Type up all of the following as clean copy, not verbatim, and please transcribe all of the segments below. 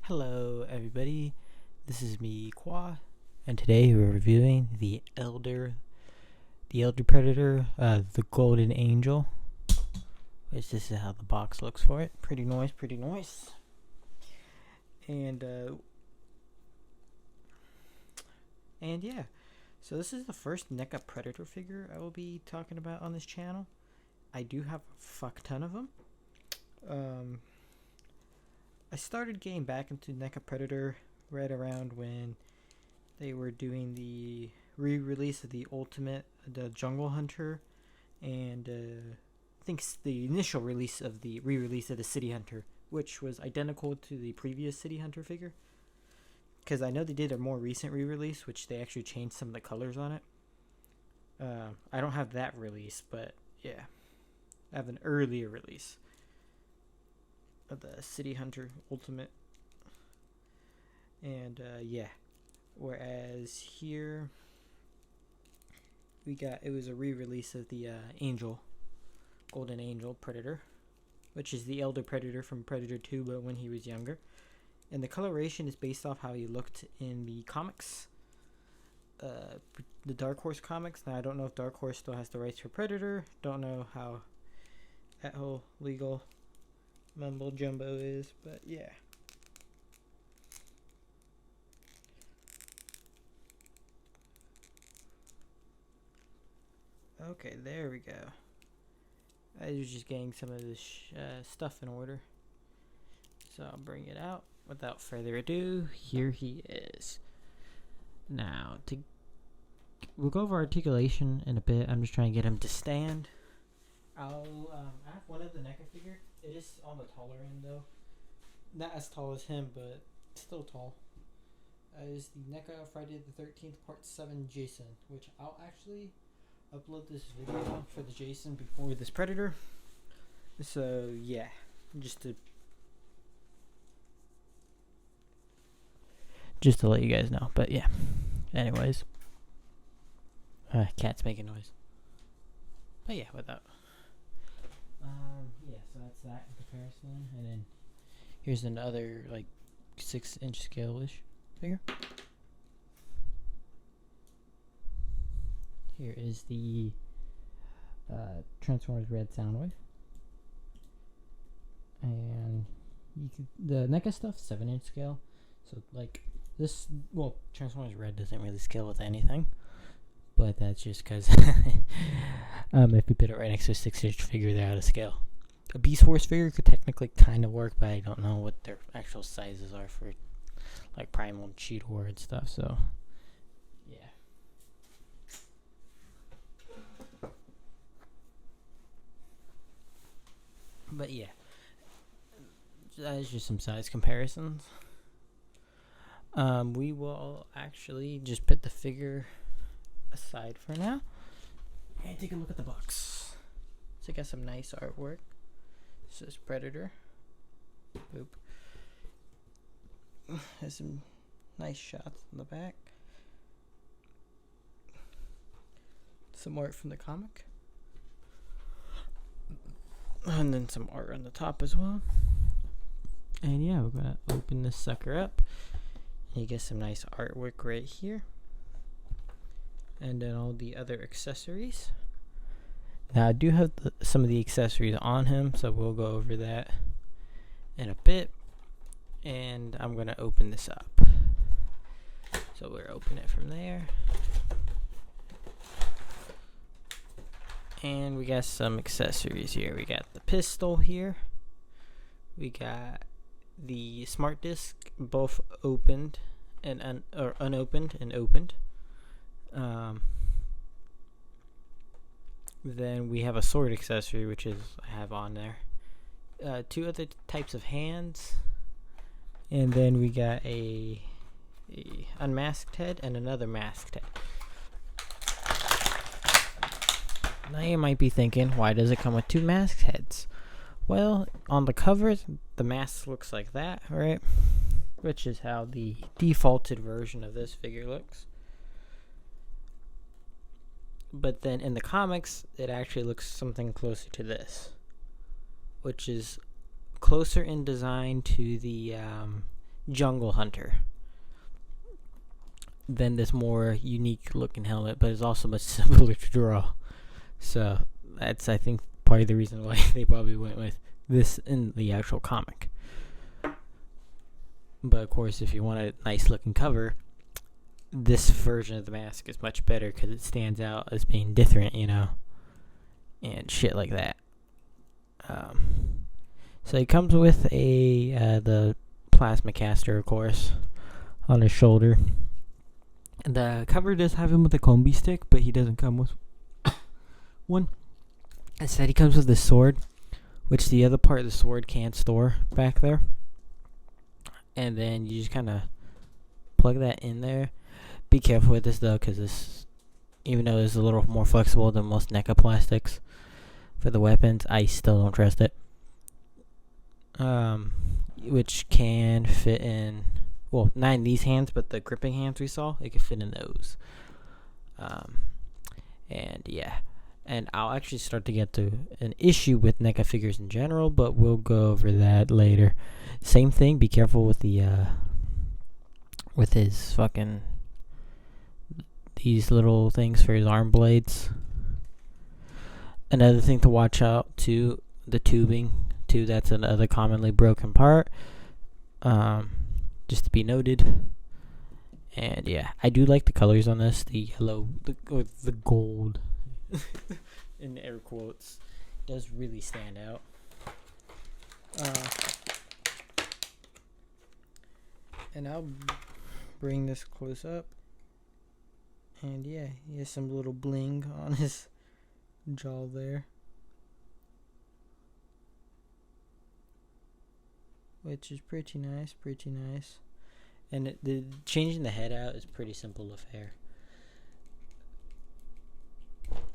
Hello everybody, this is me, Qua, and today we're reviewing the Elder Predator, the Golden Angel, which this is how the box looks for it. Pretty nice. And yeah, so this is the first Neca Predator figure I will be talking about on this channel. I do have a fuck ton of them. I started getting back into Neca Predator right around when they were doing the re-release of the Jungle Hunter, and I think the initial release of the re-release of the City Hunter, which was identical to the previous City Hunter figure. Because I know they did a more recent re-release, which they actually changed some of the colors on it. I don't have that release, but yeah, I have an earlier release of the City Hunter Ultimate. And yeah, whereas here it was a re-release of the Golden Angel Predator, which is the Elder Predator from Predator 2, but when he was younger. And the coloration is based off how he looked in the comics, the Dark Horse comics. Now I don't know if Dark Horse still has the rights for Predator. Don't know how that whole legal mumbo jumbo is, but yeah. Okay, there we go. I was just getting some of this stuff in order, so I'll bring it out. Without further ado, here he is. Now, we'll go over articulation in a bit. I'm just trying to get him to stand. I have one of the NECA figure. It is on the taller end though. Not as tall as him, but still tall. Is the NECA Friday the 13th Part 7 Jason, which I'll actually upload this video for the Jason before this Predator. So yeah, just to let you guys know. But yeah, anyways, cat's making noise. But yeah, without yeah, so that's that in comparison. And then here's another like 6-inch scale-ish figure. Here is the Transformers Red Soundwave. And the NECA stuff, 7-inch scale. So like this, well, Transformers Red doesn't really scale with anything, but that's just because if you put it right next to a 6-inch figure, they're out of scale. A Beast Force figure could technically kind of work, but I don't know what their actual sizes are for like Primal Cheetor and stuff. So yeah. But yeah, that's just some size comparisons. We will actually just put the figure aside for now and take a look at the box. So it got some nice artwork. This is Predator. Boop. Has some nice shots in the back. Some art from the comic. And then some art on the top as well. And yeah, we're gonna open this sucker up. You get some nice artwork right here. And then all the other accessories. Now I do have some of the accessories on him, so we'll go over that in a bit. And I'm gonna open this up. So we'll open it from there. And we got some accessories here. We got the pistol here. We got the smart disc, both opened and unopened and opened. Then we have a sword accessory, which is I have on there. 2 other types of hands, and then we got a unmasked head and another masked head. Now you might be thinking, why does it come with 2 masked heads? Well, on the cover, the mask looks like that, right? Which is how the defaulted version of this figure looks. But then in the comics, it actually looks something closer to this, which is closer in design to the jungle hunter than this more unique looking helmet, but it's also much simpler to draw. So that's, I think, part of the reason why they probably went with this in the actual comic. But of course, if you want a nice looking cover, this version of the mask is much better because it stands out as being different, and shit like that. So he comes with the plasma caster, of course, on his shoulder. The cover does have him with a combi stick, but he doesn't come with one. Instead, he comes with this sword, which the other part of the sword can't store back there. And then you just kind of plug that in there. Be careful with this, though, because this, even though it's a little more flexible than most Neca plastics for the weapons, I still don't trust it. Which can fit in, well, not in these hands, but the gripping hands we saw, it could fit in those. And yeah, and I'll actually start to get to an issue with Neca figures in general, but we'll go over that later. Same thing, be careful with the with his fucking, these little things for his arm blades. Another thing to watch out too, the tubing too, that's another commonly broken part, just to be noted. And yeah, I do like the colors on this, the yellow, the gold in air quotes, does really stand out. And I'll bring this close up, and yeah, he has some little bling on his jaw there, which is pretty nice. And the changing the head out is pretty simple affair.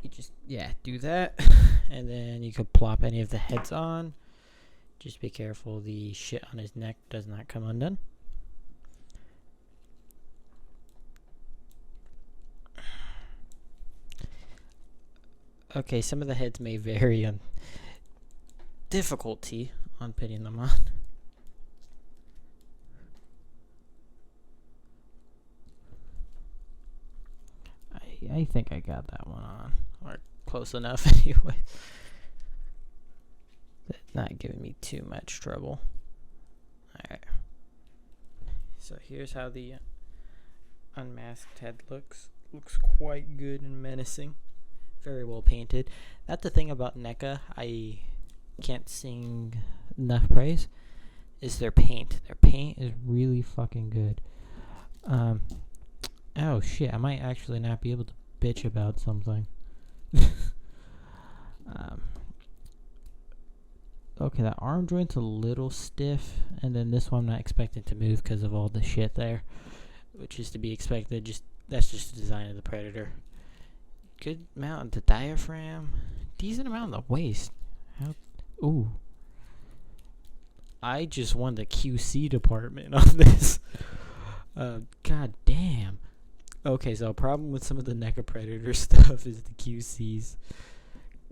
You just, do that, and then you could plop any of the heads on. Just be careful the shit on his neck does not come undone. Okay, some of the heads may vary on difficulty on putting them on. I think I got that one on, or close enough anyway. Not giving me too much trouble. Alright. So here's how the unmasked head looks. Looks quite good and menacing. Very well painted. That's the thing about Neca I can't sing enough praise, is their paint. Their paint is really fucking good. Oh shit, I might actually not be able to bitch about something. Okay, that arm joint's a little stiff, and then this one I'm not expecting to move because of all the shit there, which is to be expected. That's just the design of the Predator. Good amount of the diaphragm, decent amount of the waist. Ooh, I just won the QC department on this. God damn. Okay, so a problem with some of the Neca Predator stuff is the QCs.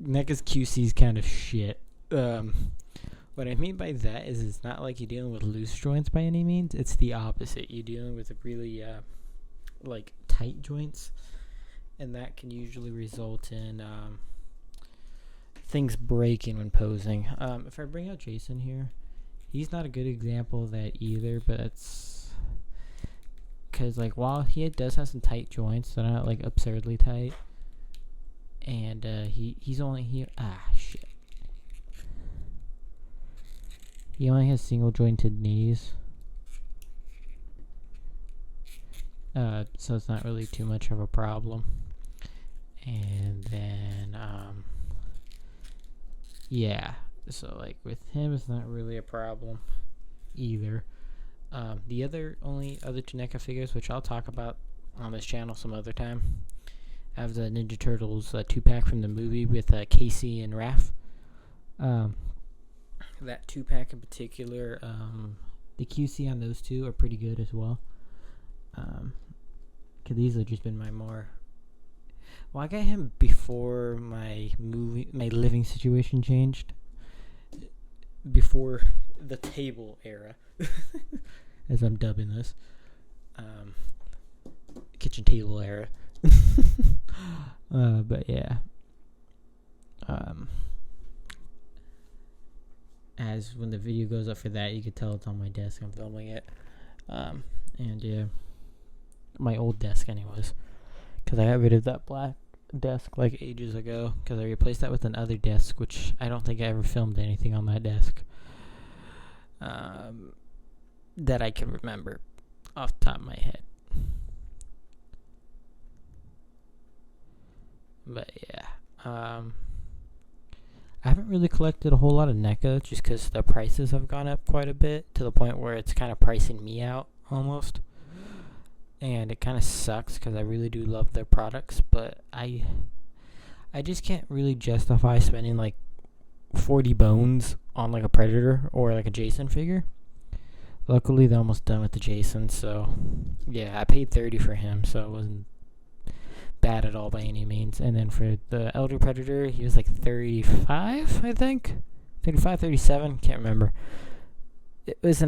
Neca's QC's kind of shit. What I mean by that is it's not like you're dealing with loose joints by any means. It's the opposite. You're dealing with really like tight joints, and that can usually result in things breaking when posing. If I bring out Jason here, he's not a good example of that either, but it's because, like, while he does have some tight joints, they're not like absurdly tight, and he's only here. Shit. He only has single jointed knees, so it's not really too much of a problem. And then so like with him, it's not really a problem either. The only other two Neca figures, which I'll talk about on this channel some other time, I have the Ninja Turtles 2-pack from the movie with Casey and Raph. That 2-pack in particular, the QC on those two are pretty good as well. Could these have just been my more... Well, I got him before my living situation changed. Before the table era. as I'm dubbing this. Kitchen table era. But yeah. As when the video goes up for that, you can tell it's on my desk. I'm filming it. And yeah, my old desk, anyways, because I got rid of that black desk like ages ago. Because I replaced that with another desk, which I don't think I ever filmed anything on that desk. That I can remember off the top of my head. But yeah, I haven't really collected a whole lot of Neca just because the prices have gone up quite a bit to the point where it's kind of pricing me out almost. And it kind of sucks because I really do love their products, but I just can't really justify spending like 40 bones on like a Predator or like a Jason figure. Luckily, they're almost done with the Jason, so yeah, I paid 30 for him, so it wasn't bad at all by any means. And then for the Elder Predator, he was like 35, I think. 35, 37, can't remember. It was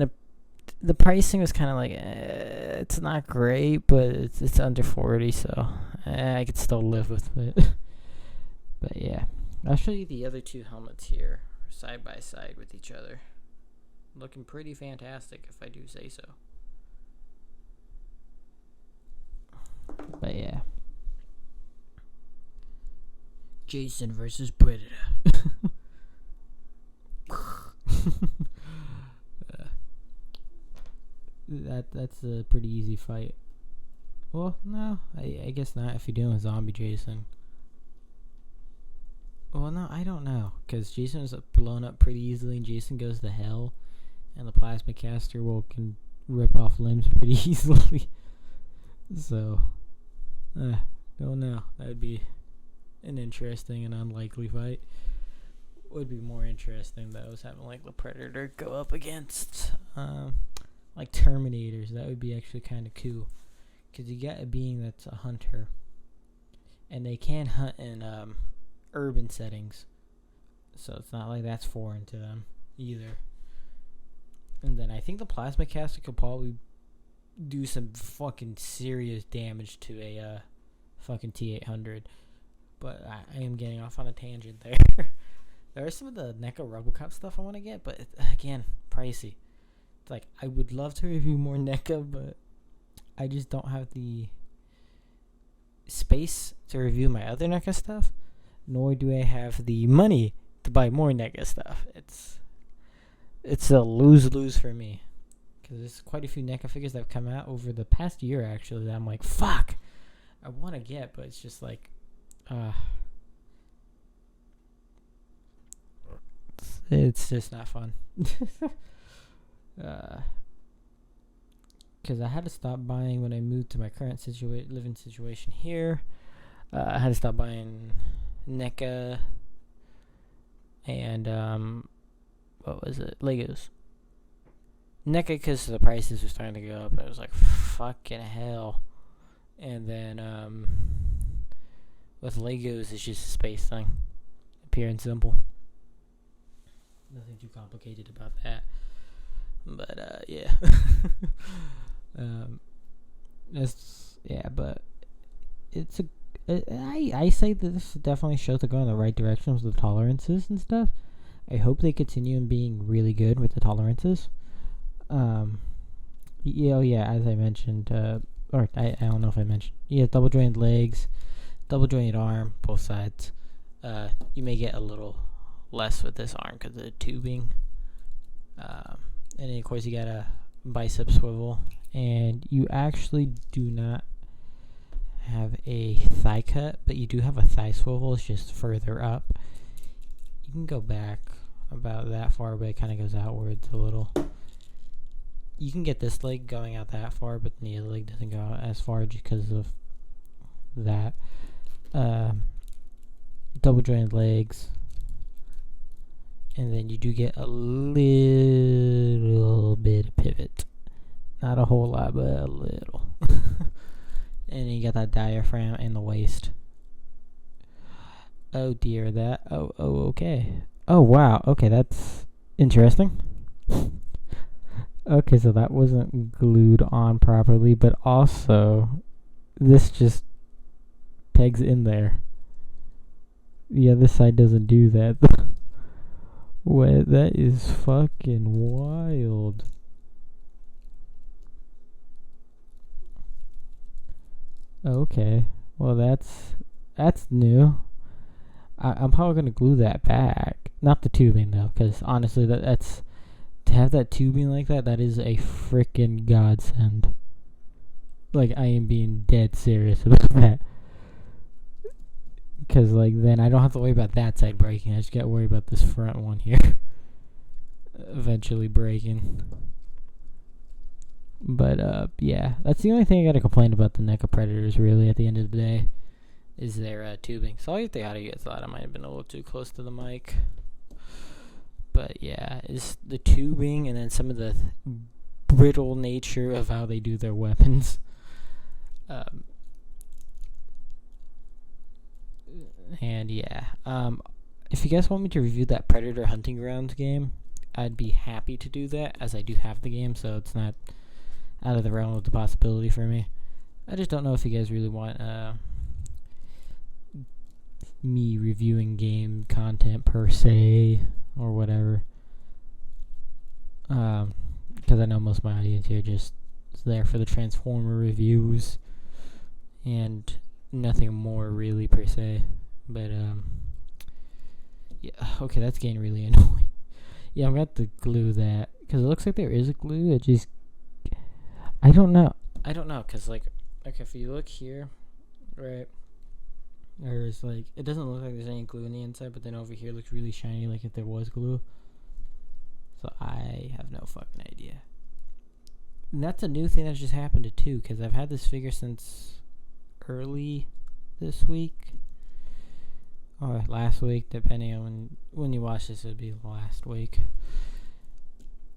the pricing was kind of like, it's not great, but it's under 40, so I could still live with it. But yeah, I'll show you the other two helmets here, side by side with each other. Looking pretty fantastic, if I do say so. But yeah. Jason versus Predator. That's a pretty easy fight. Well, no, I guess not if you're doing a zombie Jason. Well, no, I don't know, because Jason is blown up pretty easily, and Jason goes to hell, and the plasma caster can rip off limbs pretty easily. So, don't know. That would be an interesting and unlikely fight. Would be more interesting though is having like the Predator go up against like Terminators. That would be actually kind of cool, because you got a being that's a hunter, and they can hunt in urban settings, so it's not like that's foreign to them either. And then I think the plasma caster could probably do some fucking serious damage to a fucking T800. But I am getting off on a tangent there. There is some of the NECA RoboCop stuff I want to get, but again, pricey. It's like, I would love to review more NECA, but I just don't have the space to review my other NECA stuff, nor do I have the money to buy more NECA stuff. It's a lose-lose for me, because there's quite a few NECA figures that have come out over the past year, actually, that I'm like, fuck, I want to get, but it's just like, it's just not fun. Because I had to stop buying when I moved to my current living situation here. I had to stop buying NECA and what was it? Legos. NECA, because the prices were starting to go up. I was like, fucking hell. And then with Legos, it's just a space thing. Pure and simple. Nothing too complicated about that. But yeah. But it's I say that this definitely shows to go in the right direction with the tolerances and stuff. I hope they continue in being really good with the tolerances. Yeah, as I mentioned, or I don't know if I mentioned. Yeah, double jointed legs, double jointed arm, both sides. You may get a little less with this arm because of the tubing. And then of course you got a bicep swivel, and you actually do not have a thigh cut, but you do have a thigh swivel. It's just further up. You can go back about that far, but it kind of goes outwards a little. You can get this leg going out that far, but the other leg doesn't go out as far just because of that. Double jointed legs. And then you do get a little bit of pivot. Not a whole lot, but a little. And you got that diaphragm in the waist. Oh dear, okay. Oh wow, okay, that's interesting. Okay, so that wasn't glued on properly, but also this just pegs in there. The other side doesn't do that. What? That is fucking wild. Okay, well that's new. I'm probably gonna glue that back. Not the tubing though, because honestly, that's to have that tubing like that. That is a freaking godsend. Like I am being dead serious about that. Because like then I don't have to worry about that side breaking. I just got to worry about this front one here eventually breaking. But yeah, that's the only thing I got to complain about the Neca Predators. Really, at the end of the day, is their tubing. Sorry if they had to get thought I might have been a little too close to the mic. But yeah, it's the tubing and then some of the brittle nature of how they do their weapons. And yeah, if you guys want me to review that Predator Hunting Grounds game, I'd be happy to do that, as I do have the game, so it's not out of the realm of the possibility for me. I just don't know if you guys really want me reviewing game content per se or whatever. Because I know most of my audience here just is there for the Transformer reviews and nothing more really per se. But yeah, okay, that's getting really annoying. Yeah, I'm gonna have to glue that because it looks like there is a glue. It just, I don't know, because like, if you look here, right, there's like, it doesn't look like there's any glue in the inside, but then over here it looks really shiny, like if there was glue. So I have no fucking idea. And that's a new thing that just happened too, because I've had this figure since early this week or last week, depending on when you watch this. It'll be last week.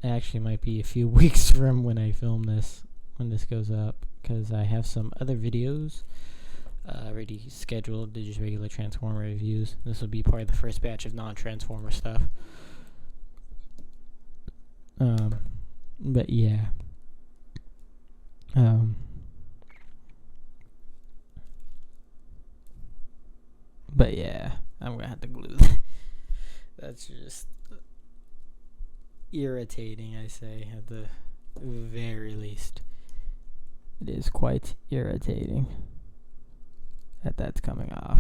It actually might be a few weeks from when I film this, when this goes up, because I have some other videos already scheduled. They're just regular Transformer reviews. This will be part of the first batch of non-Transformer stuff. But yeah. But yeah, I'm gonna have to glue that. That's just irritating, I say, at the very least. It is quite irritating that that's coming off.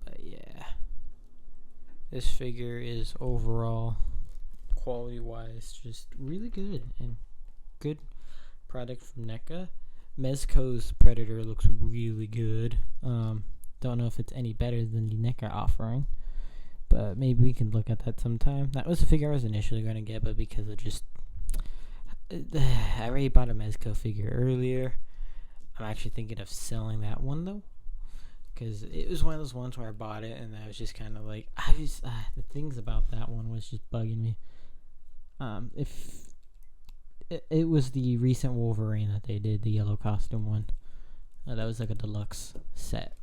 But yeah, this figure is overall, quality-wise, just really good and good product from NECA. Mezco's Predator looks really good. Don't know if it's any better than the NECA offering, but maybe we can look at that sometime. That was the figure I was initially going to get, but because of just I already bought a Mezco figure earlier. I'm actually thinking of selling that one though, because it was one of those ones where I bought it and I was just kind of like, the things about that one was just bugging me. If it was the recent Wolverine that they did, the yellow costume one. That was like a deluxe set.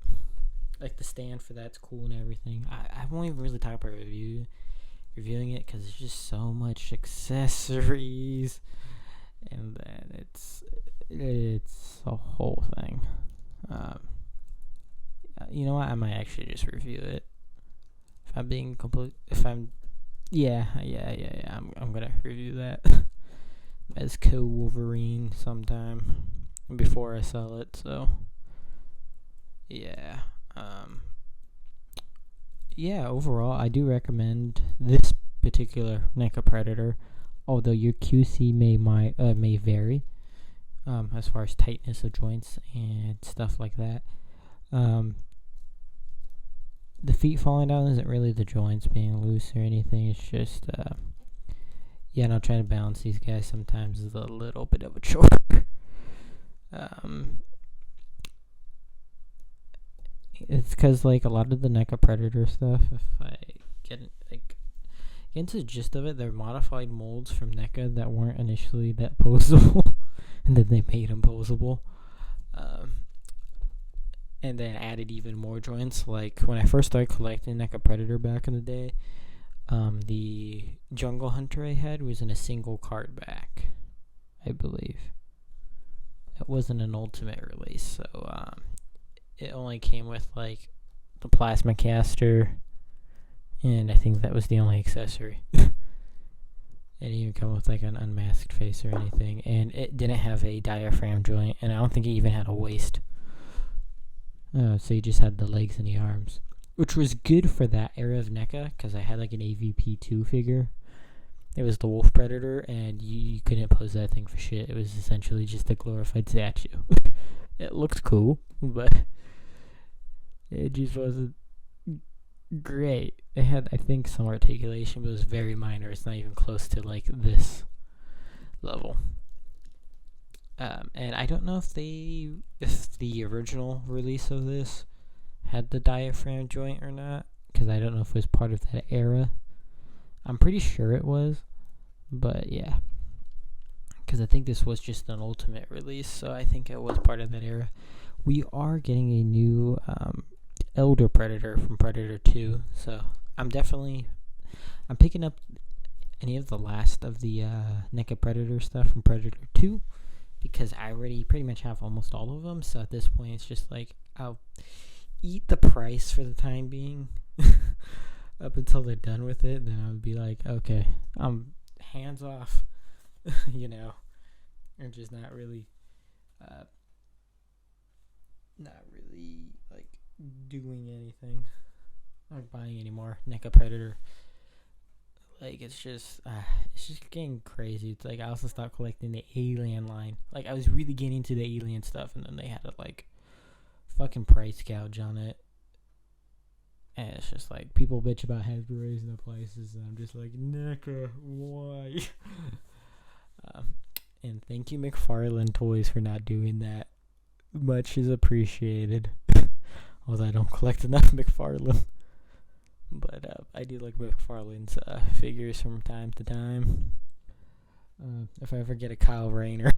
Like the stand for that's cool and everything. I won't even really talk about reviewing it because there's just so much accessories, and then it's a whole thing. You know what? I might actually just review it. If I'm being complete, yeah. I'm gonna review that. Mezco Wolverine sometime before I sell it, so yeah. Yeah, overall I do recommend this particular NECA Predator, although your QC may vary as far as tightness of joints and stuff like that. The feet falling down isn't really the joints being loose or anything. It's just not trying to balance these guys sometimes is a little bit of a chore. It's because like a lot of the NECA Predator stuff, if I get into the gist of it, they're modified molds from NECA that weren't initially that posable, and then they made them posable. and then added even more joints. Like when I first started collecting Neca Predator back in the day, the Jungle Hunter I had was in a single card back, I believe. It wasn't an ultimate release, so it only came with like the plasma caster, and I think that was the only accessory. It didn't even come with like an unmasked face or anything, and it didn't have a diaphragm joint, and I don't think it even had a waist. So you just had the legs and the arms, which was good for that era of NECA, because I had like an AVP2 figure. It was the Wolf Predator, and you couldn't pose that thing for shit. It was essentially just a glorified statue. It looked cool, but it just wasn't great. It had, I think, some articulation, but it was very minor. It's not even close to like this level. And I don't know if the original release of this had the diaphragm joint or not, because I don't know if it was part of that era. I'm pretty sure it was, but yeah, because I think this was just an ultimate release, so I think it was part of that era. We are getting a new Elder Predator from Predator 2, so I'm picking up any of the last of the NECA Predator stuff from Predator 2, because I already pretty much have almost all of them, so at this point it's just like, I'll eat the price for the time being up until they're done with it. Then I would be like, okay, I'm hands off, and just not really like doing anything, not buying any more NECA Predator. Like, it's just getting crazy. It's like I also stopped collecting the Alien line. Like, I was really getting into the Alien stuff, and then they had a like fucking price gouge on it. And it's just like, people bitch about Hasbro raising the prices, and I'm just like, NECA, why? And thank you, McFarlane Toys, for not doing that. Much is appreciated. Although I don't collect enough McFarlane. But I do like McFarlane's figures from time to time. If I ever get a Kyle Rayner,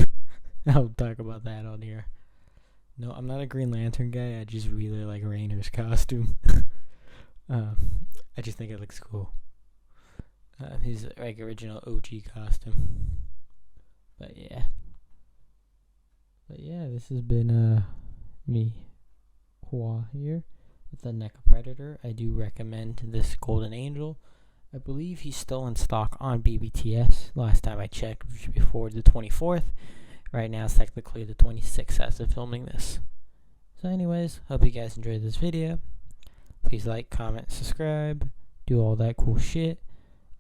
I'll talk about that on here. No, I'm not a Green Lantern guy. I just really like Rayner's costume. I just think it looks cool. His like original OG costume. But yeah, this has been me, Hua, here with the NECA Predator. I do recommend this Golden Angel. I believe he's still in stock on BBTS. Last time I checked, which was before the 24th. Right now it's technically the 26th as of filming this. So anyways, hope you guys enjoyed this video. Please like, comment, subscribe, do all that cool shit.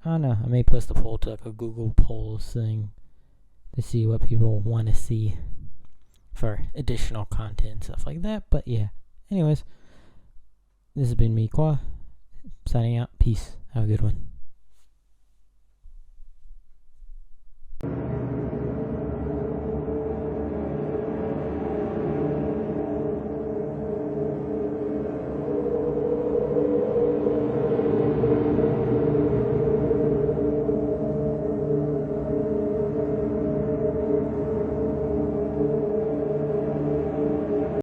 I don't know, I may post a poll to like a Google polls thing to see what people want to see for additional content, stuff like that. But yeah, anyways, this has been me, Kwa, signing out. Peace. Have a good one.